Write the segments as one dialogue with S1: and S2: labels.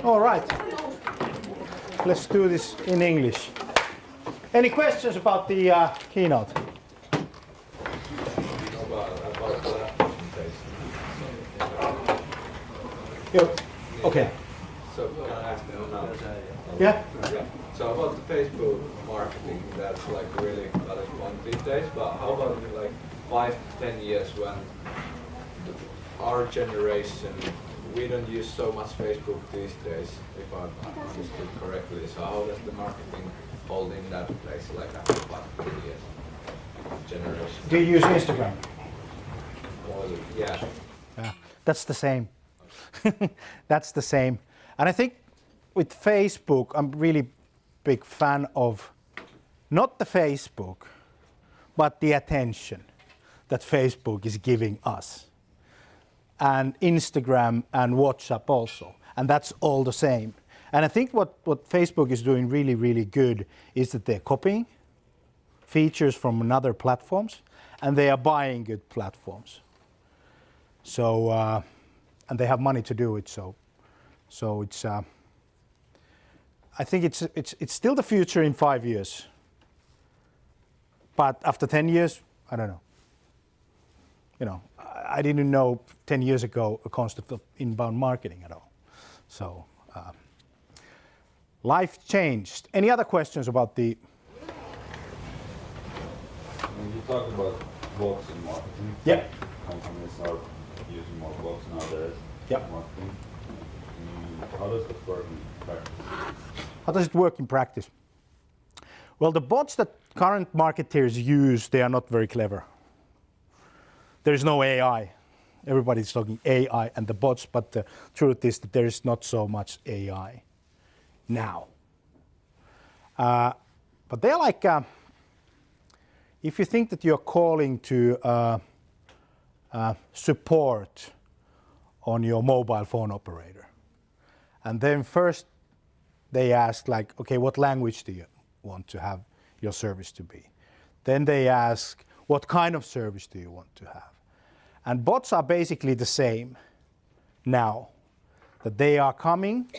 S1: All right. Let's do this in English. Any questions about the keynote? Okay.
S2: So can I ask them now?
S1: Yeah.
S2: So about the Facebook marketing, that's like really valid point these days. But how about in like 5-10 years when our generation, we don't use so much Facebook these days, if I understood correctly. So how does the marketing hold in that place, like after 5-10 years? Generation.
S1: Do you use Instagram?
S2: Yeah.
S1: Yeah. That's the same. That's the same. And I think with Facebook, I'm really big fan of not the Facebook, but the attention that Facebook is giving us. And Instagram and WhatsApp also. And that's all the same. And I think what Facebook is doing really, really good is that they're copying features from other platforms and they are buying good platforms. So, and they have money to do it. So it's, I think it's still the future in 5 years. But after 10 years, I don't know. You know, I didn't know 10 years ago a concept of inbound marketing at all. So life changed. Any other questions about the?
S3: When you talk about bots in marketing,
S1: Yeah.
S3: companies are using more bots nowadays.
S1: Yeah.
S3: Marketing. How does that work in practice?
S1: How does it work in practice? Well, the bots that current marketers use, they are not very clever. There is no AI. Everybody's talking AI and the bots, but the truth is that there is not so much AI now. But they're like, if you think that you're calling to support on your mobile phone operator, and then first they ask like, okay, what language do you want to have your service to be? Then they ask, what kind of service do you want to have? And bots are basically the same now, that they are coming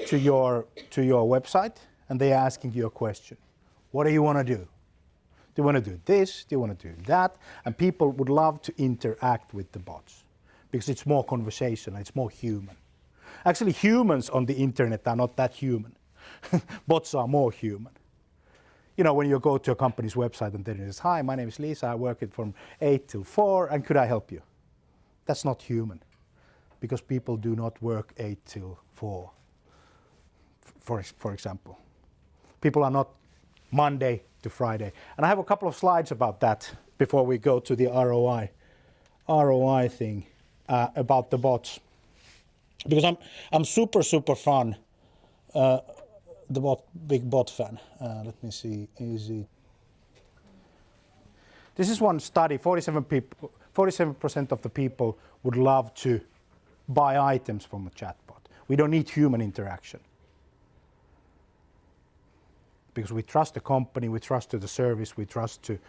S1: to your website and they are asking you a question. What do you want to do? Do you want to do this? Do you want to do that? And people would love to interact with the bots because it's more conversational, it's more human. Actually, humans on the internet are not that human. Bots are more human. You know, when you go to a company's website and then it is, hi, my name is Lisa, I work it from 8 till 4, and could I help you? That's not human, because people do not work 8 till 4, for example. People are not Monday to Friday. And I have a couple of slides about that before we go to the ROI thing about the bots. Because I'm super fan. Big bot fan. Let me see. Easy. This is one study. 47% of the people would love to buy items from a chatbot. We don't need human interaction because we trust the company, we trust to the service, we trust to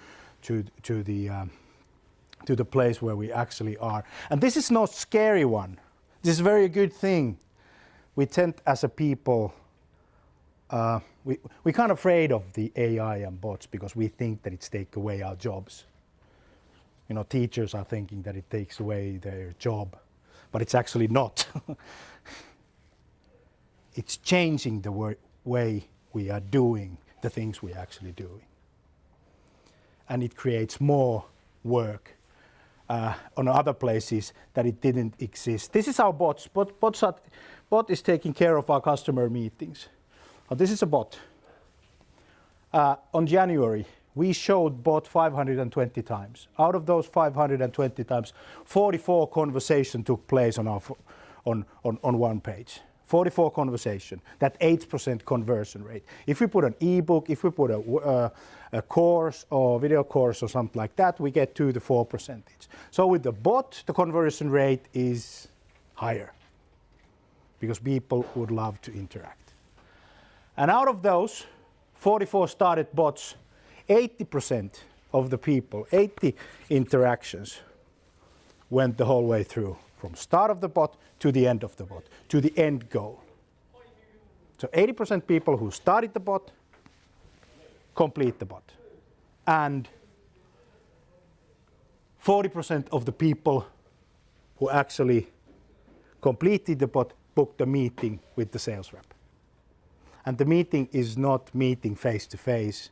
S1: the place where we actually are. And this is no scary one. This is a very good thing. We tend, as a people. We're kind of afraid of the AI and bots because we think that it's take away our jobs. You know, teachers are thinking that it takes away their job, but it's actually not. It's changing the way we are doing the things we're actually doing. And it creates more work on other places that it didn't exist. This is our bots. Bot is taking care of our customer meetings. This is a bot. On January, we showed bot 520 times. Out of those 520 times, 44 conversations took place on one page. 44 conversation. That 8% conversion rate. If we put an ebook, if we put a course or video course or something like that, we get 2 to 4%. So with the bot, the conversion rate is higher because people would love to interact. And out of those 44 started bots, 80% of the people, 80 interactions went the whole way through. from start of the bot to the end of the bot, to the end goal. So 80% people who started the bot complete the bot. And 40% of the people who actually completed the bot booked a meeting with the sales rep. And the meeting is not meeting face to face,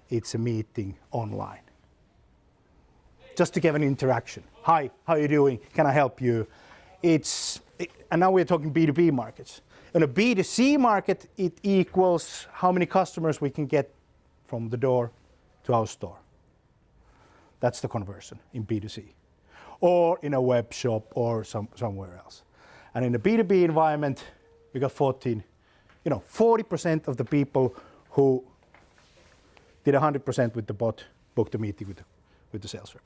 S1: it's a meeting online. Just to give an interaction. Hi, how are you doing? Can I help you? And now we're talking B2B markets. In a B2C market, it equals how many customers we can get from the door to our store. That's the conversion in B2C. Or in a web shop or somewhere else. And in a B2B environment, we got 40% of the people who did 100% with the bot booked a meeting with the sales rep.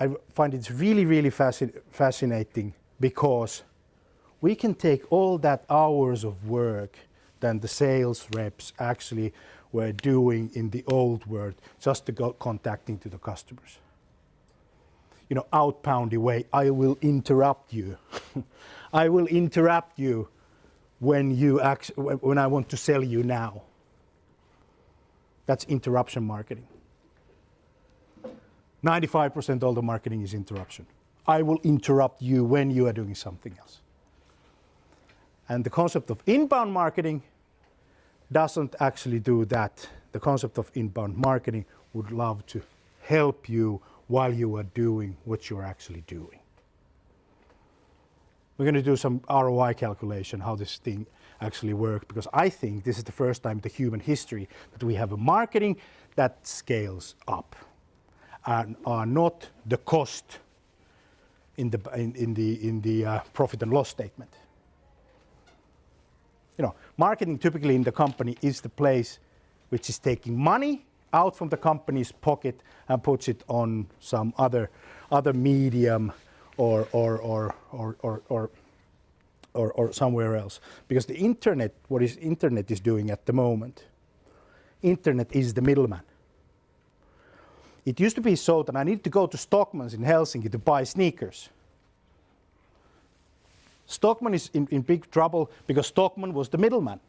S1: I find it really, really fascinating because we can take all that hours of work that the sales reps actually were doing in the old world just to go contacting to the customers. Outboundy way, I will interrupt you. I will interrupt you when I want to sell you now. That's interruption marketing. 95% of the marketing is interruption. I will interrupt you when you are doing something else. And the concept of inbound marketing doesn't actually do that. The concept of inbound marketing would love to help you while you are doing what you're actually doing. We're going to do some ROI calculation, how this thing actually works, because I think this is the first time in the human history that we have a marketing that scales up and are not the cost in the profit and loss statement. Marketing typically in the company is the place which is taking money out from the company's pocket and puts it on some other medium or somewhere else. Because the internet, what is internet is doing at the moment, internet is the middleman. It used to be so that I needed to go to Stockman's in Helsinki to buy sneakers. Stockman is in big trouble because Stockman was the middleman.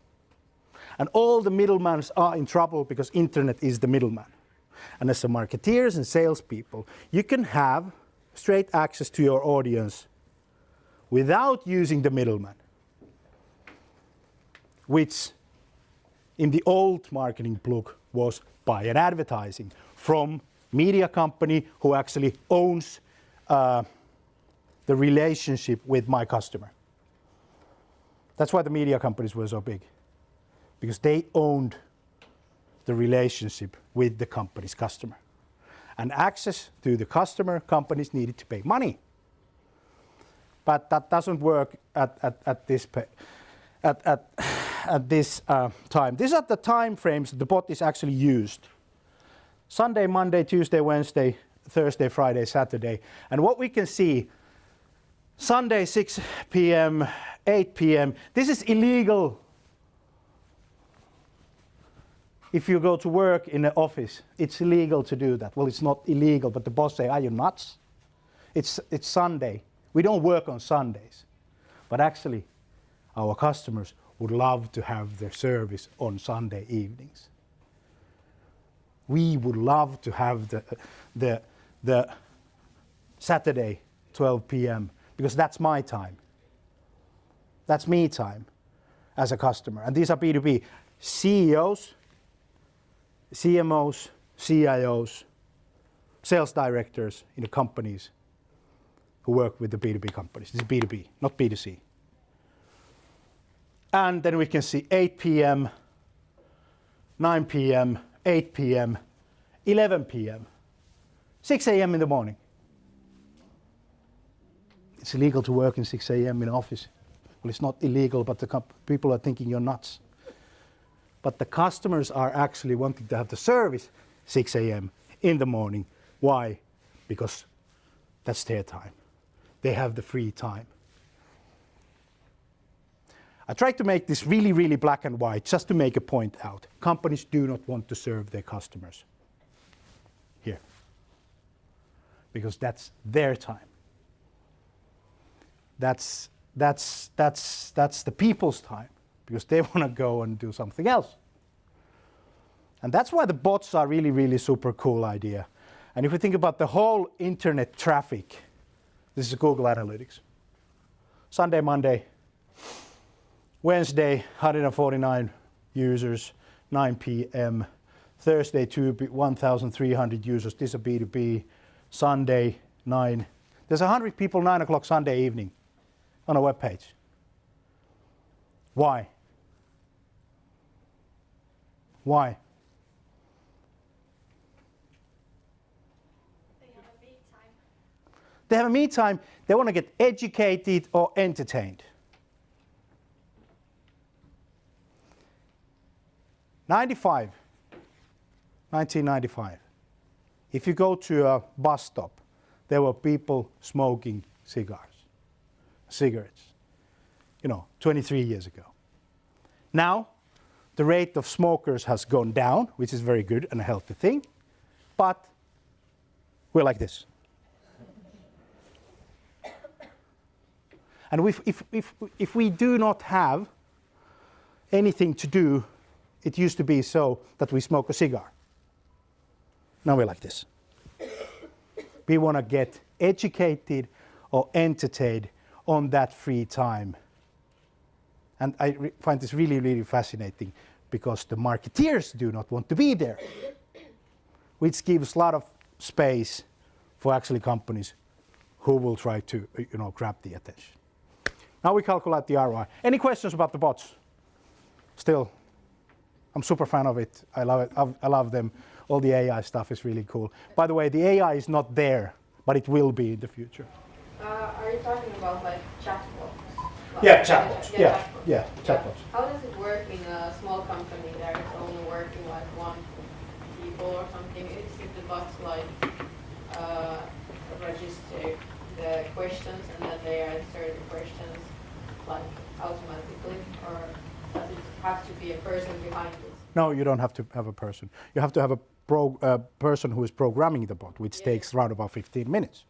S1: And all the middlemen are in trouble because internet is the middleman. And as a marketeers and salespeople, you can have straight access to your audience without using the middleman, which in the old marketing book was buy an advertising from media company who actually owns the relationship with my customer. That's why the media companies were so big, because they owned the relationship with the company's customer. And access to the customer, companies needed to pay money. But that doesn't work at this time. These are the time frames that the bot is actually used. Sunday, Monday, Tuesday, Wednesday, Thursday, Friday, Saturday. And what we can see, Sunday 6 p.m., 8 p.m., this is illegal. If you go to work in an office, it's illegal to do that. Well, it's not illegal, but the boss say, are you nuts? It's Sunday. We don't work on Sundays. But actually, our customers would love to have their service on Sunday evenings. We would love to have the Saturday 12 p.m. because that's my time. That's me time as a customer. And these are B2B CEOs, CMOs, CIOs, sales directors in the companies who work with the B2B companies. This is B2B, not B2C. And then we can see 8 p.m., 9 p.m., 8 p.m., 11 p.m., 6 a.m. in the morning. It's illegal to work in 6 a.m. in an office. Well, it's not illegal, but the people are thinking you're nuts. But the customers are actually wanting to have the service 6 a.m. in the morning. Why? Because that's their time. They have the free time. I tried to make this really, really black and white just to make a point out. Companies do not want to serve their customers here because that's their time. that's the people's time, because they want to go and do something else. And that's why the bots are really, really super cool idea. And if we think about the whole internet traffic, this is Google Analytics. Sunday, Monday, Wednesday, 149 users, 9 p.m. Thursday, 1,300 users. This is a B2B. Sunday, 9. There's 100 people 9 o'clock Sunday evening on a web page. Why? Why? They have a me time. They want to get educated or entertained. 1995. If you go to a bus stop, there were people smoking cigarettes, 23 years ago. Now, the rate of smokers has gone down, which is very good and a healthy thing, but we're like this. And if we do not have anything to do, it used to be so that we smoke a cigar. Now we're like this. We want to get educated or entertained on that free time. And I find this really, really fascinating, because the marketeers do not want to be there, which gives a lot of space for actually companies who will try to grab the attention. Now we calculate the ROI. Any questions about the bots? Still, I'm super fan of it. I love it. I love them. All the AI stuff is really cool. By the way, the AI is not there, but it will be in the future.
S4: Are you talking about like chatbots?
S1: Yeah, chatbots. Yeah, chatbots.
S4: How does it work in a small company that is only working like one people or something? Is it the bots like register the questions and then they answer the questions like automatically, or does it have to be a person behind it?
S1: No, you don't have to have a person. You have to have a person who is programming the bot, which takes around about 15 minutes.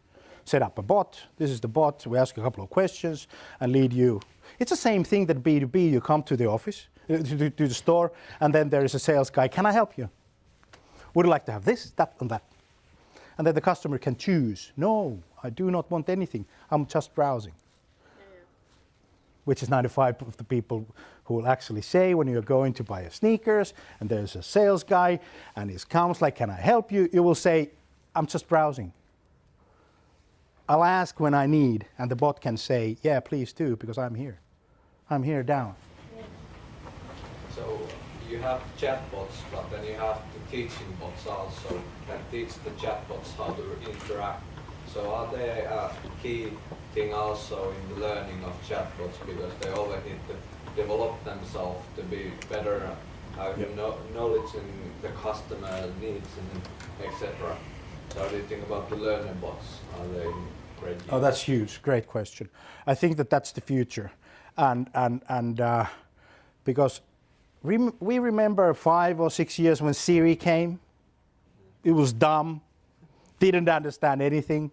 S1: Set up a bot. This is the bot. We ask a couple of questions and lead you. It's the same thing that B2B. You come to the office, to the store, and then there is a sales guy. Can I help you? Would you like to have this, that, and that? And then the customer can choose. No, I do not want anything. I'm just browsing. Which is 95% of the people who will actually say when you're going to buy a sneakers and there's a sales guy and he comes like, can I help you? You will say, I'm just browsing. I'll ask when I need, and the bot can say, yeah, please do, because I'm here. I'm here down.
S2: So you have chatbots, but then you have the teaching bots also that teach the chatbots how to interact. So are they a key thing also in the learning of chatbots, because they always need to develop themselves to be better, having knowledge in the customer needs and etc. So how do you think about the learning bots? Are they great?
S1: Oh, that's huge. Great question. I think that that's the future, and because we remember 5 or 6 years when Siri came. It was dumb, didn't understand anything.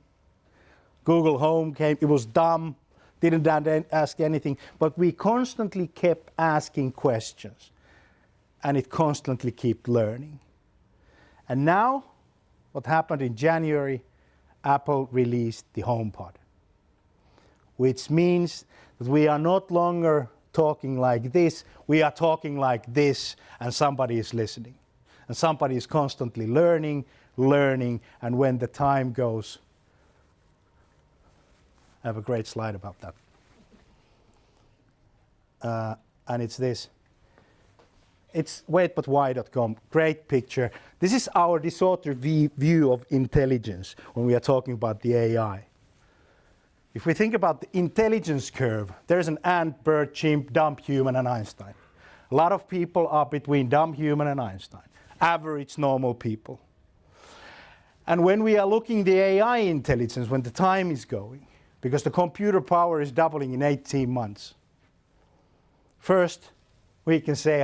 S1: Google Home came, it was dumb, didn't ask anything, but we constantly kept asking questions, and it constantly kept learning. And now, what happened in January, Apple released the HomePod, which means that we are not longer talking like this, we are talking like this, and somebody is listening. And somebody is constantly learning, and when the time goes, I have a great slide about that. And it's this. It's waitbutwhy.com. Great picture. This is our disordered view of intelligence when we are talking about the AI. If we think about the intelligence curve, there's an ant, bird, chimp, dumb human, and Einstein. A lot of people are between dumb human and Einstein. Average normal people. And when we are looking at the AI intelligence, when the time is going, because the computer power is doubling in 18 months. First, we can say,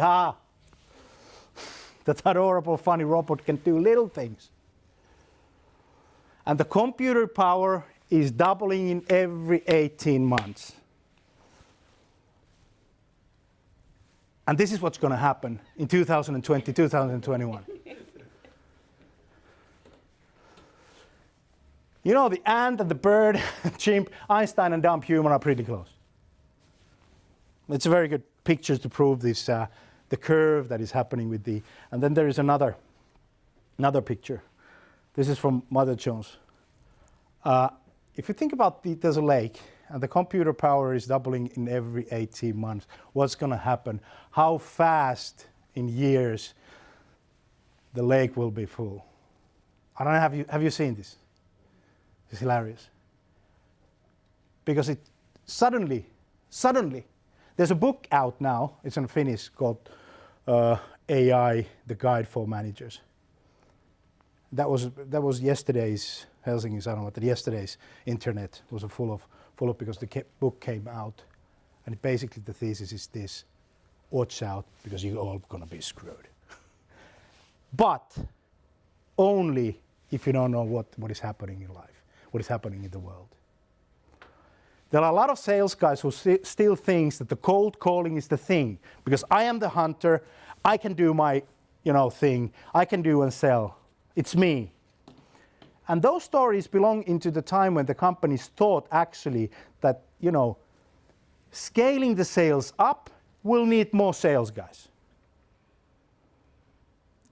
S1: that adorable, funny robot can do little things. And the computer power is doubling in every 18 months. And this is what's going to happen in 2020, 2021. You know, the ant and the bird, chimp, Einstein and dumb human are pretty close. It's a very good picture to prove this, the curve that is happening with the, and then there is another picture. This is from Mother Jones. If you think about there's a lake and the computer power is doubling in every 18 months, what's going to happen? How fast in years the lake will be full? I don't know, have you seen this? It's hilarious. Because it suddenly, there's a book out now, it's in Finnish, called AI, The Guide for Managers. That was yesterday's Helsingin Sanomat, yesterday's internet was full of because the book came out, and basically the thesis is this: watch out because you're all gonna be screwed. But only if you don't know what is happening in life, what is happening in the world. There are a lot of sales guys who still think that the cold calling is the thing, because I am the hunter, I can do my thing, I can do and sell. It's me. And those stories belong into the time when the companies thought actually that, scaling the sales up will need more sales guys.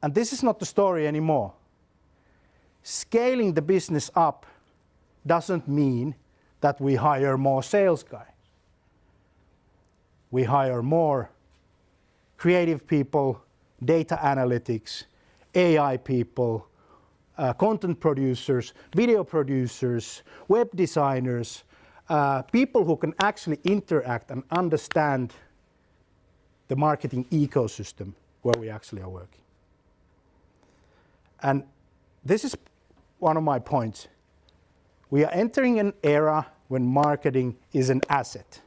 S1: And this is not the story anymore. Scaling the business up doesn't mean that we hire more sales guys. We hire more creative people, data analytics, AI people, content producers, video producers, web designers, people who can actually interact and understand the marketing ecosystem where we actually are working. And this is one of my points. We are entering an era when marketing is an asset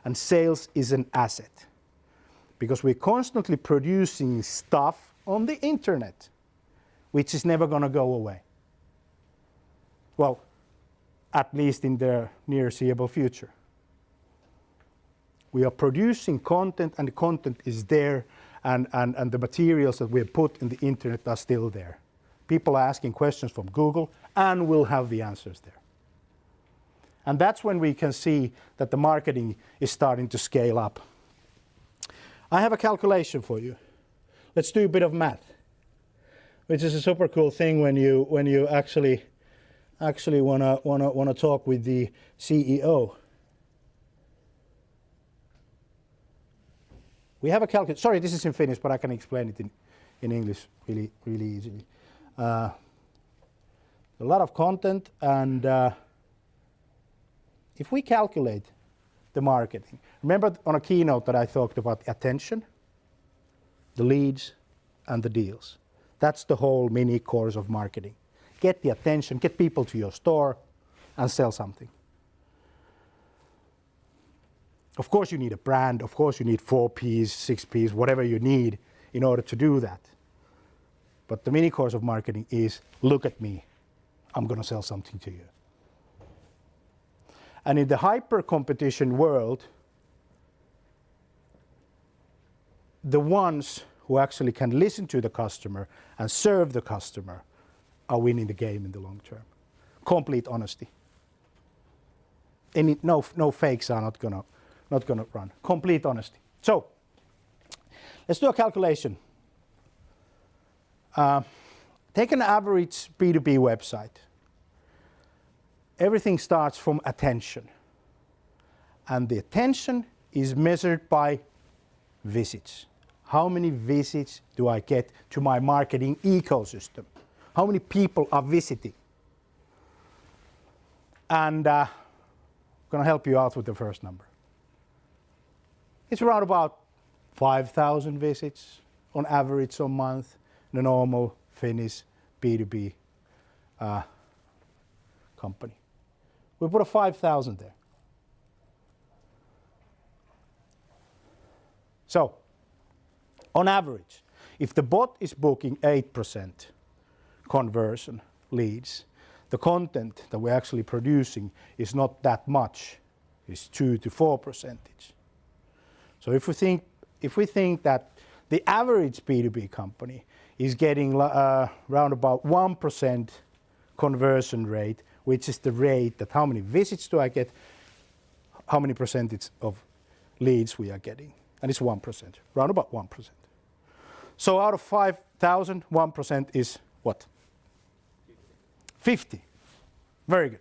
S1: and sales is an asset, because we're constantly producing stuff on the internet, which is never going to go away. Well, at least in the near seeable future. We are producing content, and the content is there, and the materials that we have put in the internet are still there. People are asking questions from Google, and we'll have the answers there. And that's when we can see that the marketing is starting to scale up. I have a calculation for you. Let's do a bit of math, which is a super cool thing when you actually wanna talk with the CEO. We have a calculation. Sorry, this is in Finnish, but I can explain it in English really easily. A lot of content, and if we calculate the marketing, remember on a keynote that I talked about attention, the leads, and the deals. That's the whole mini course of marketing. Get the attention, get people to your store, and sell something. Of course you need a brand, of course you need 4 Ps, 6 Ps, whatever you need in order to do that. But the mini course of marketing is, look at me, I'm going to sell something to you. And in the hyper competition world, the ones who actually can listen to the customer and serve the customer are winning the game in the long term. Complete honesty. No fakes are not gonna run. Complete honesty. So let's do a calculation. Take an average B2B website. Everything starts from attention. And the attention is measured by visits. How many visits do I get to my marketing ecosystem? How many people are visiting? And I'm going to help you out with the first number. It's around about 5,000 visits on average a month in a normal Finnish B2B company. We put a 5,000 there. So, on average, if the bot is booking 8% conversion leads, the content that we're actually producing is not that much. It's 2 to 4%. So if we think that the average B2B company is getting around about 1% conversion rate, which is the rate that how many visits do I get, how many percentage of leads we are getting, and it's 1%, round about 1%. So out of 5,000, 1% is what? 50. Very good.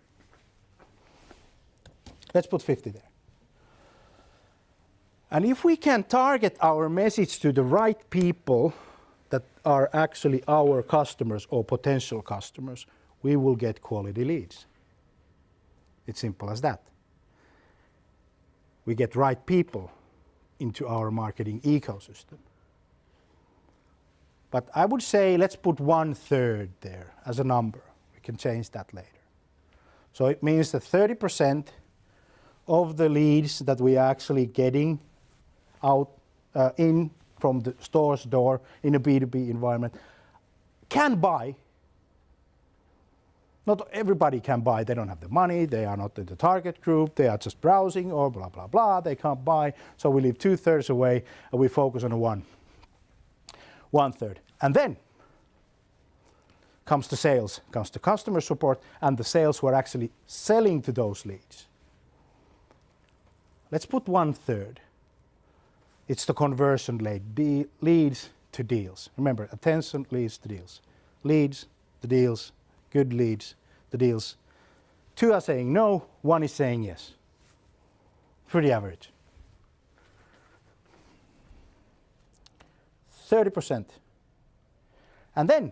S1: Let's put 50 there. And if we can target our message to the right people that are actually our customers or potential customers, we will get quality leads. It's simple as that. We get right people into our marketing ecosystem. But I would say let's put 1/3 there as a number. We can change that later. So it means that 30% of the leads that we are actually getting out in from the store's door in a B2B environment can buy. Not everybody can buy. They don't have the money. They are not in the target group. They are just browsing or blah, blah, blah. They can't buy. So we leave 2/3 away and we focus on a 1/3. And then comes the sales, comes the customer support and the sales who are actually selling to those leads. Let's put 1/3. It's the conversion rate, leads to deals. Remember, attention leads to deals. Leads to deals, good leads to deals. 2 are saying no, 1 is saying yes. Pretty average. 30%. And then,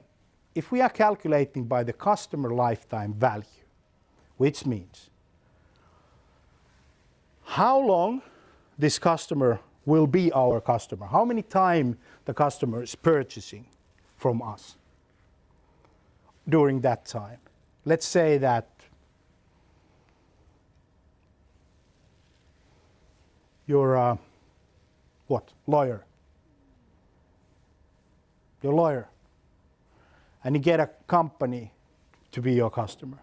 S1: if we are calculating by the customer lifetime value, which means how long this customer will be our customer, how many times the customer is purchasing from us during that time. Let's say that you're a lawyer. You're a lawyer. And you get a company to be your customer.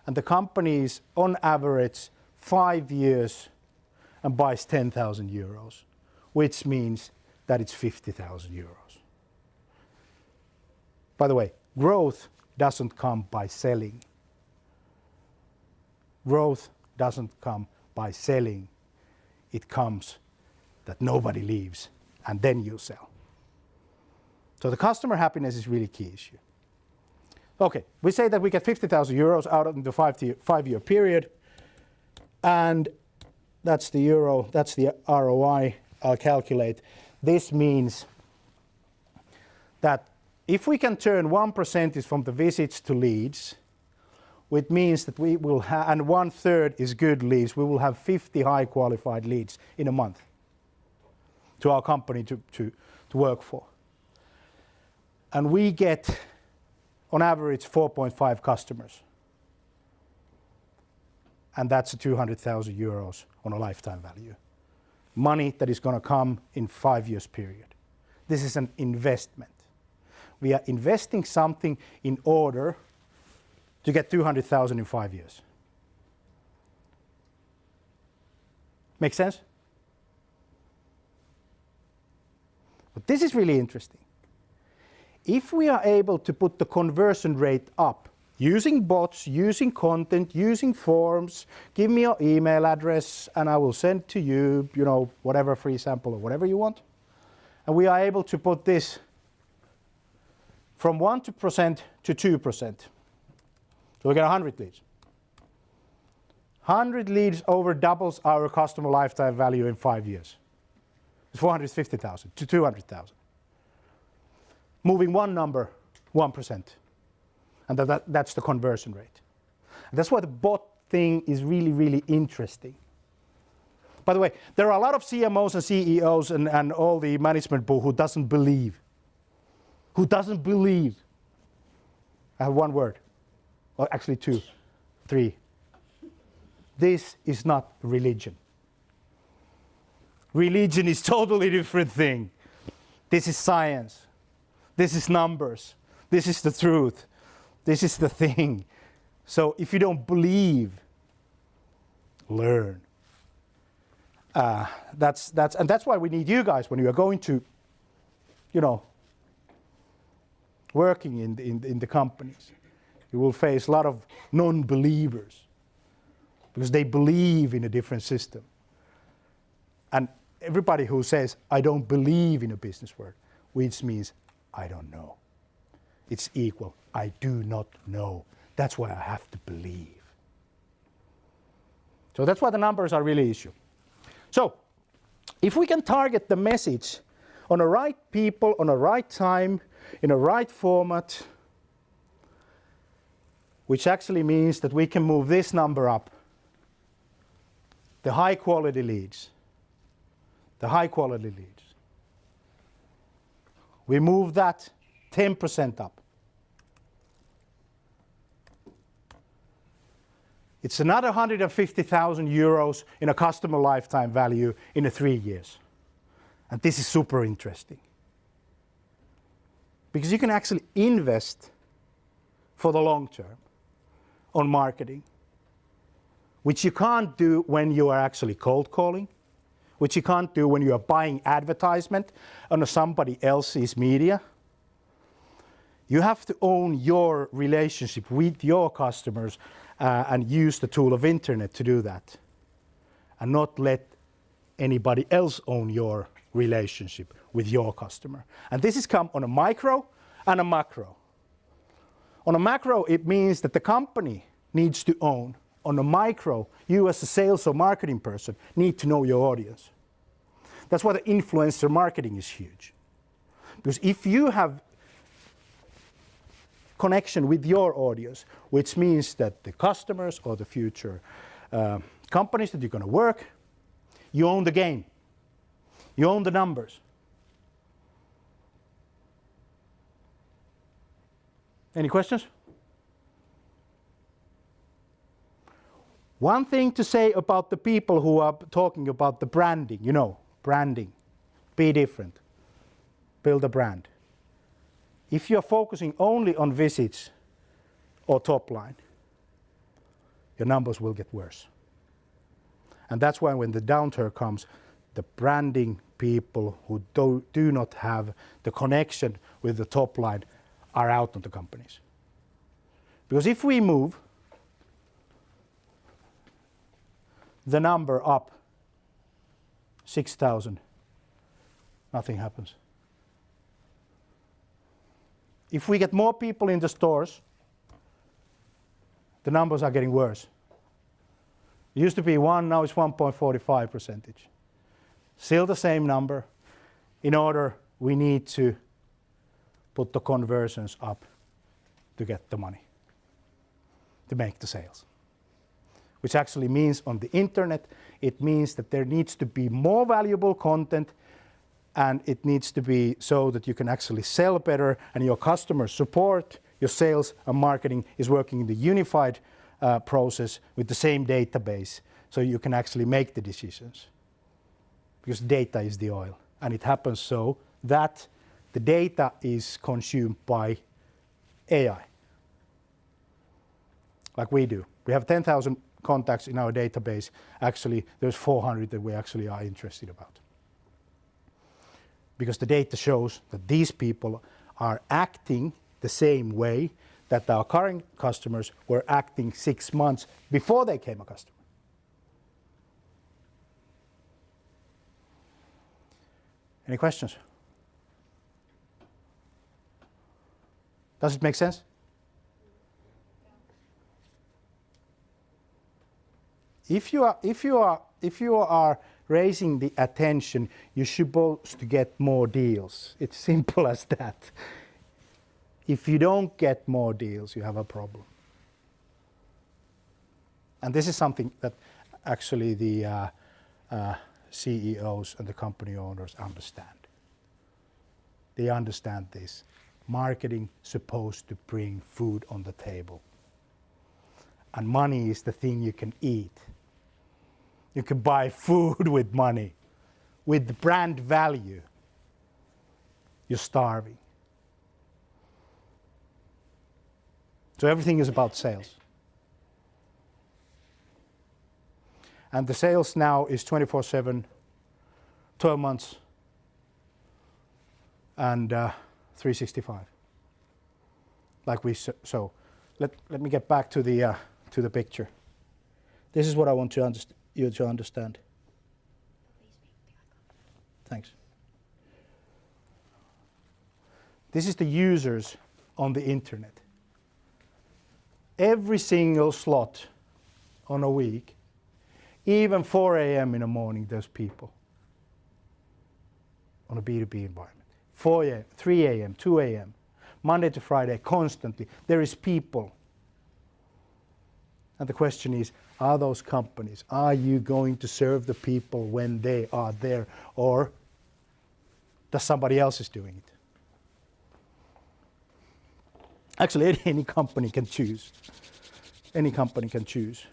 S1: And the company is on average 5 years and buys 10,000 euros, which means that it's 50,000 euros. By the way, growth doesn't come by selling. Growth doesn't come by selling. It comes that nobody leaves and then you sell. So the customer happiness is really key issue. Okay, we say that we get 50,000 euros out of the 5-year period, and that's the euro, that's the ROI I'll calculate. This means that if we can turn 1% from the visits to leads, which means that we will have, and 1/3 is good leads, we will have 50 high qualified leads in a month to our company to work for. And we get on average 4.5 customers. And that's 200,000 euros on a lifetime value. Money that is going to come in 5 years period. This is an investment. We are investing something in order to get 200,000 in 5 years. Make sense? But this is really interesting. If we are able to put the conversion rate up using bots, using content, using forms, give me your email address and I will send to you, whatever free sample or whatever you want. And we are able to put this from 1% to 2%. So we get 100 leads. 100 leads over doubles our customer lifetime value in 5 years. It's 450,000 to 200,000. Moving one number, 1%. And that's the conversion rate. And that's why the bot thing is really, really interesting. By the way, there are a lot of CMOs and CEOs and all the management pool who doesn't believe. Who doesn't believe. I have one word. Well, actually 2, 3. This is not religion. Religion is totally different thing. This is science. This is numbers. This is the truth. This is the thing. So if you don't believe, learn. That's why we need you guys when you are going to, working in the companies. You will face a lot of non-believers because they believe in a different system. And everybody who says, I don't believe in a business world, which means I don't know. It's equal, I do not know. That's why I have to believe. So that's why the numbers are really issue. So if we can target the message on the right people, on the right time, in the right format, which actually means that we can move this number up, the high quality leads. The high quality leads. We move that 10% up. It's another 150,000 euros in a customer lifetime value in 3 years. And this is super interesting. Because you can actually invest for the long term on marketing, which you can't do when you are actually cold calling, which you can't do when you are buying advertisement on somebody else's media. You have to own your relationship with your customers and use the tool of internet to do that, and not let anybody else own your relationship with your customer. And this has come on a micro and a macro. On a macro, it means that the company needs to own. On a micro, you as a sales or marketing person need to know your audience. That's why the influencer marketing is huge. Because if you have connection with your audience, which means that the customers or the future companies that you're going to work, you own the game. You own the numbers. Any questions? One thing to say about the people who are talking about the branding, branding, be different, build a brand. If you're focusing only on visits or top line, your numbers will get worse. And that's why when the downturn comes, the branding people who do not have the connection with the top line are out of the companies. Because if we move the number up 6,000, nothing happens. If we get more people in the stores, the numbers are getting worse. It used to be 1, now it's 1.45%. Still the same number. In order, we need to put the conversions up to get the money, to make the sales. Which actually means on the internet, it means that there needs to be more valuable content, and it needs to be so that you can actually sell better and your customer support, your sales and marketing is working in the unified process with the same database, so you can actually make the decisions. Because data is the oil, and it happens so that the data is consumed by AI, like we do. We have 10,000 contacts in our database. Actually, there's 400 that we actually are interested about. Because the data shows that these people are acting the same way that our current customers were acting 6 months before they became a customer. Any questions? Does it make sense? If you are raising the attention, you're supposed to get more deals. It's simple as that. If you don't get more deals, you have a problem. And this is something that actually the CEOs and the company owners understand. They understand this. Marketing is supposed to bring food on the table. And money is the thing you can eat. You can buy food with money. With the brand value, you're starving. So everything is about sales. And the sales now is 24/7, 12 months, and 365. Like we so. Let me get back to the picture. This is what I want you to understand. Thanks. This is the users on the internet. Every single slot on a week, even 4 a.m. in the morning, there's people on a B2B environment. 4 a.m., 3 a.m., 2 a.m., Monday to Friday, constantly, there is people. And the question is, are those companies, are you going to serve the people when they are there, or does somebody else is doing it? Actually, any company can choose. Any company can choose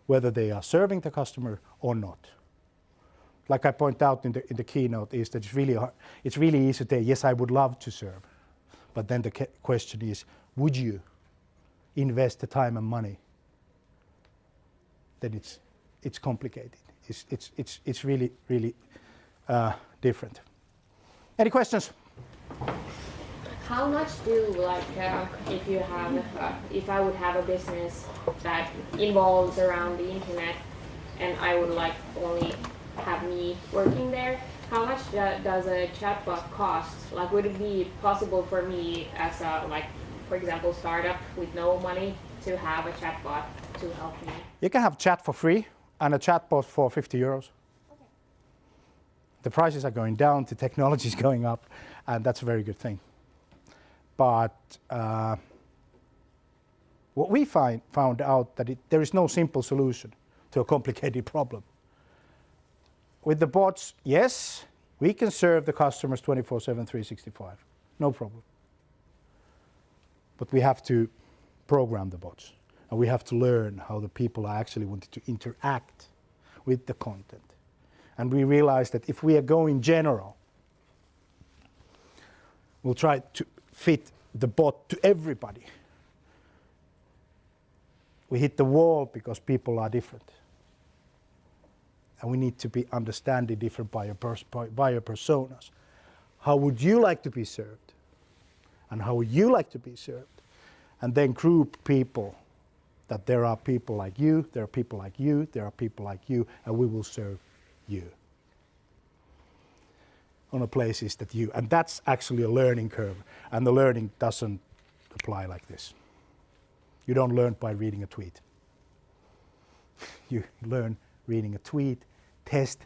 S1: whether they are serving the customer or not. Like I point out in the keynote, is that it's really easy to say, yes, I would love to serve. But then the question is, would you invest the time and money? Then it's complicated. It's really different. Any questions?
S5: How much do if I would have a business that involves around the internet, and I would like only have me working there? How much does a chatbot cost? Like, would it be possible for me as a, like, for example, startup with no money to have a chatbot to help me?
S1: You can have chat for free and a chatbot for 50 euros.
S5: Okay.
S1: The prices are going down, the technology is going up, and that's a very good thing. But what we found out that there is no simple solution to a complicated problem. With the bots, yes, we can serve the customers 24/7, 365, no problem. But we have to program the bots, and we have to learn how the people are actually wanting to interact with the content. And we realize that if we are going general, we'll try to fit the bot to everybody. We hit the wall because people are different. And we need to be understanding different buyer personas. How would you like to be served? And how would you like to be served? And then group people, that there are people like you, there are people like you, there are people like you, and we will serve you on the places that you, and that's actually a learning curve, and the learning doesn't apply like this. You don't learn by reading a tweet. You learn reading a tweet, test,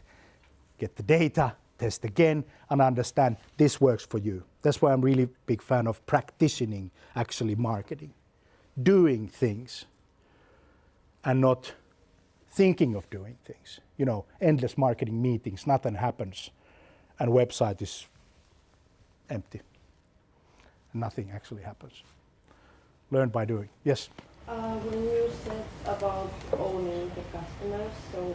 S1: get the data, test again, and understand this works for you. That's why I'm really big fan of practicing actually marketing, doing things, and not thinking of doing things. You know, endless marketing meetings, nothing happens, and website is empty. Nothing actually happens. Learn by doing. Yes?
S6: When you said about owning the customers, so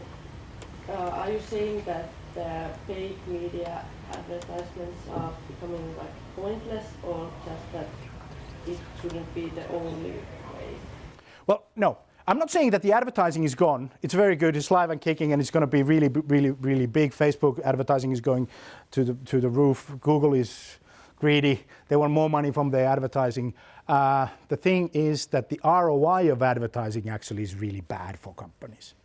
S6: are you saying that the paid media advertisements are becoming like pointless, or just that it shouldn't be the only way?
S1: Well, no. I'm not saying that the advertising is gone. It's very good. It's live and kicking, and it's going to be really big. Facebook advertising is going to the roof. Google is greedy. They want more money from their advertising. The thing is that the ROI of advertising actually is really bad for companies.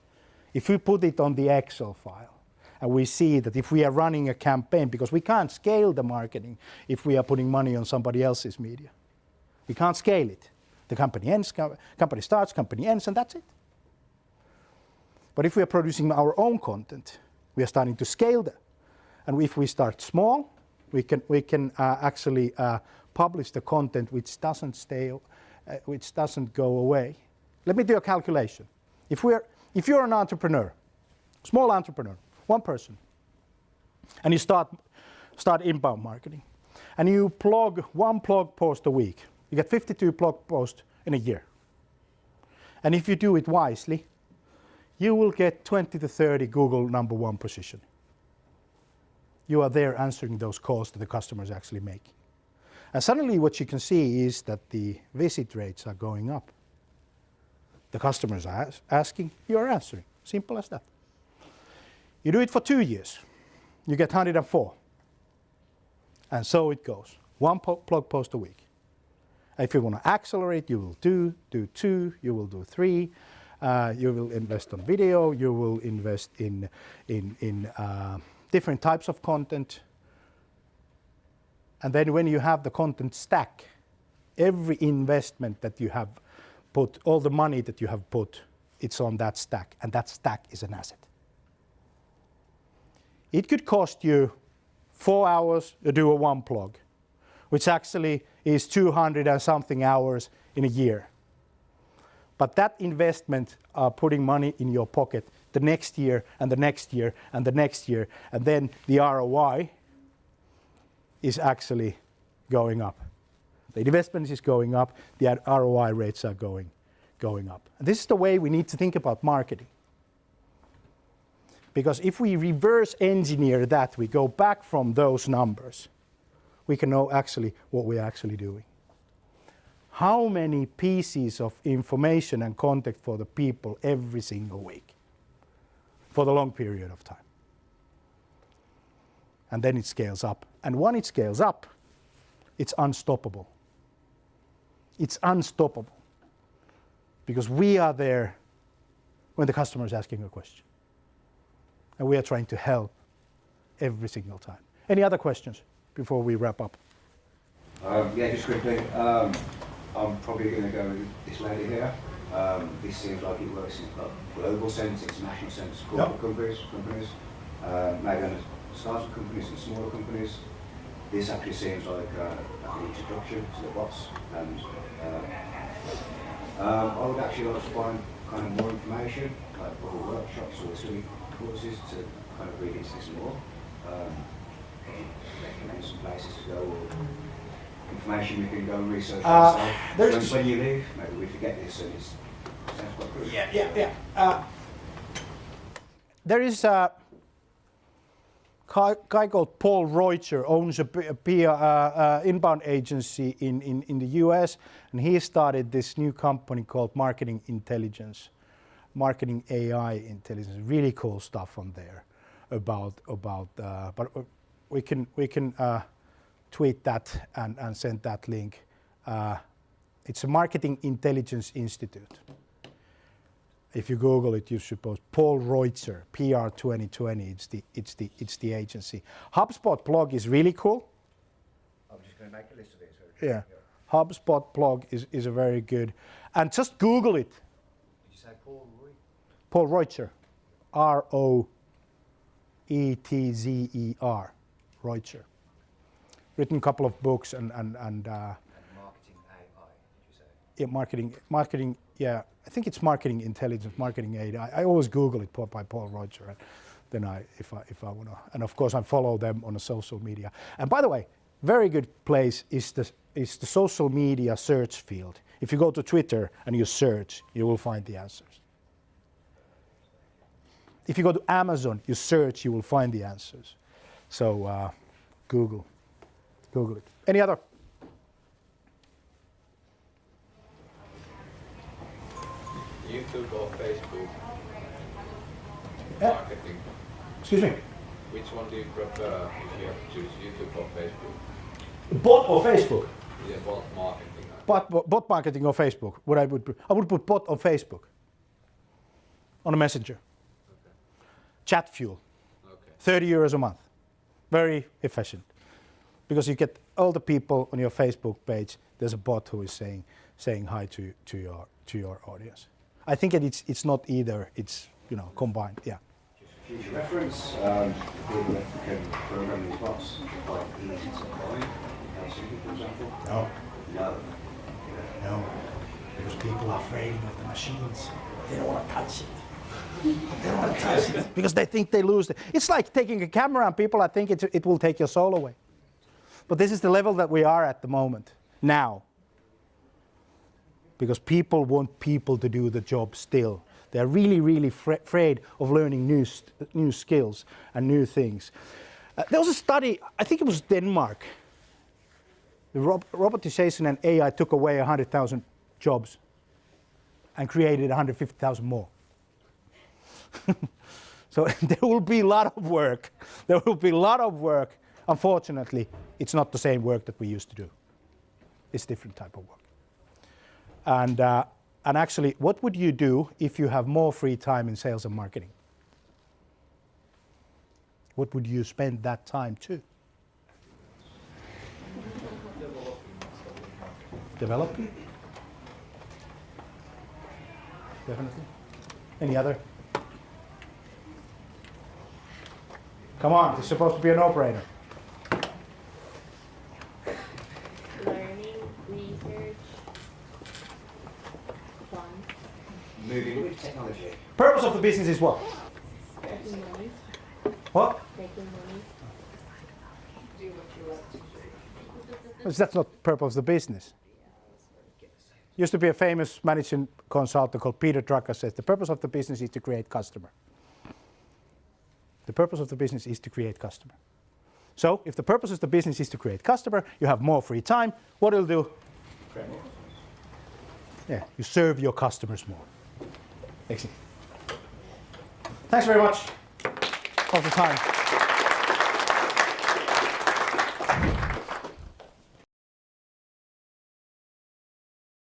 S1: If we put it on the Excel file, and we see that if we are running a campaign, because we can't scale the marketing if we are putting money on somebody else's media. We can't scale it. The company ends, company starts, company ends, and that's it. But if we are producing our own content, we are starting to scale that. And if we start small, we can actually publish the content which doesn't go away. Let me do a calculation. If you're an entrepreneur, small entrepreneur, one person, and you start inbound marketing, and you plug one blog post a week, you get 52 blog posts in a year. And if you do it wisely, you will get 20 to 30 Google #1 position. You are there answering those calls that the customer is actually making. And suddenly what you can see is that the visit rates are going up. The customers are asking, you are answering. Simple as that. You do it for 2 years, you get 104. And so it goes. One blog post a week. If you want to accelerate, you will do 2, you will do 3, you will invest on video, you will invest in different types of content. And then when you have the content stack, every investment that you have put, all the money that you have put, it's on that stack, and that stack is an asset. It could cost you 4 hours to do a one blog, which actually is 200 and something hours in a year. But that investment are putting money in your pocket the next year and the next year and the next year, and then the ROI is actually going up. The investment is going up, the ROI rates are going up. And this is the way we need to think about marketing. Because if we reverse engineer that, we go back from those numbers, we can know actually what we're actually doing. How many pieces of information and content for the people every single week for the long period of time. And then it scales up. And when it scales up, it's unstoppable. It's unstoppable. Because we are there when the customer is asking a question. And we are trying to help every single time. Any other questions before we wrap up?
S7: Yeah, just quickly. I'm probably going to go with this lady here. This seems like it works in a global sense, international sense, corporate companies, maybe on startup companies and smaller companies. This actually seems like an introduction to the bots, and I would actually like to find kind of more information, like other workshops or study courses to kind of read into this more. Recommend some places to go, or information we can go and research ourselves. When you leave, maybe we forget this, and it sounds quite good.
S1: Yeah. There is a guy called Paul Reuter, owns a PR inbound agency in the US, and he started this new company called Marketing Intelligence, Marketing AI Intelligence. Really cool stuff on there about but we can tweet that and send that link. It's a Marketing Intelligence Institute. If you Google it, you suppose Paul Reuter, PR 2020. It's the agency. HubSpot blog is really cool.
S8: I'm just going to make a list of it.
S1: So yeah. HubSpot blog is a very good, and just Google it.
S8: Did you say Paul Reuter?
S1: Paul Reuter, Roetzer, Reuter. Written a couple of books and
S8: marketing AI, did you say?
S1: Yeah, marketing. Yeah, I think it's marketing intelligence, marketing AI. I always Google it by Paul Reuter, and then if I wanna, and of course I follow them on the social media. And by the way, very good place is the social media search field. If you go to Twitter and you search, you will find the answers. If you go to Amazon, you search, you will find the answers. So Google it. Any other?
S2: YouTube or Facebook
S1: Yeah.
S2: marketing?
S1: Excuse me?
S2: Which one do you prefer if you have to choose, YouTube or Facebook?
S1: Bot or Facebook?
S2: Yeah, bot marketing.
S1: Bot marketing or Facebook? I would put bot on Facebook. On a messenger.
S2: Okay.
S1: Chat fuel.
S2: Okay.
S1: 30 euros a month. Very efficient. Because you get all the people on your Facebook page, there's a bot who is saying hi to your audience. I think it's not either, it's combined, yeah.
S7: Just for future reference, people that can program these bots quite easy to find. Helsinki, for example.
S1: No, because people are afraid of the machines. They don't want to touch it. Because they think they lose it. It's like taking a camera and people think it will take your soul away. But this is the level that we are at the moment, now. Because people want people to do the job still. They're really, really afraid of learning new skills and new things. There was a study, I think it was Denmark. The robotization and AI took away 100,000 jobs and created 150,000 more. So there will be a lot of work. There will be a lot of work. Unfortunately, it's not the same work that we used to do. It's different type of work. And actually, what would you do if you have more free time in sales and marketing? What would you spend that time to? Developing? Definitely. Any other? Come on, it's supposed to be a no-brainer.
S5: Learning, research, fun,
S7: Moving with technology.
S1: Purpose of the business is what?
S5: making money,
S1: What?
S5: making money.
S4: Do what you want to do.
S1: Because that's not purpose of the business. Used to be a famous managing consultant called Peter Drucker says the purpose of the business is to create customer. The purpose of the business is to create customer. So if the purpose of the business is to create customer, you have more free time. What it'll do? Yeah, you serve your customers more. Excellent. Thanks very much for the time.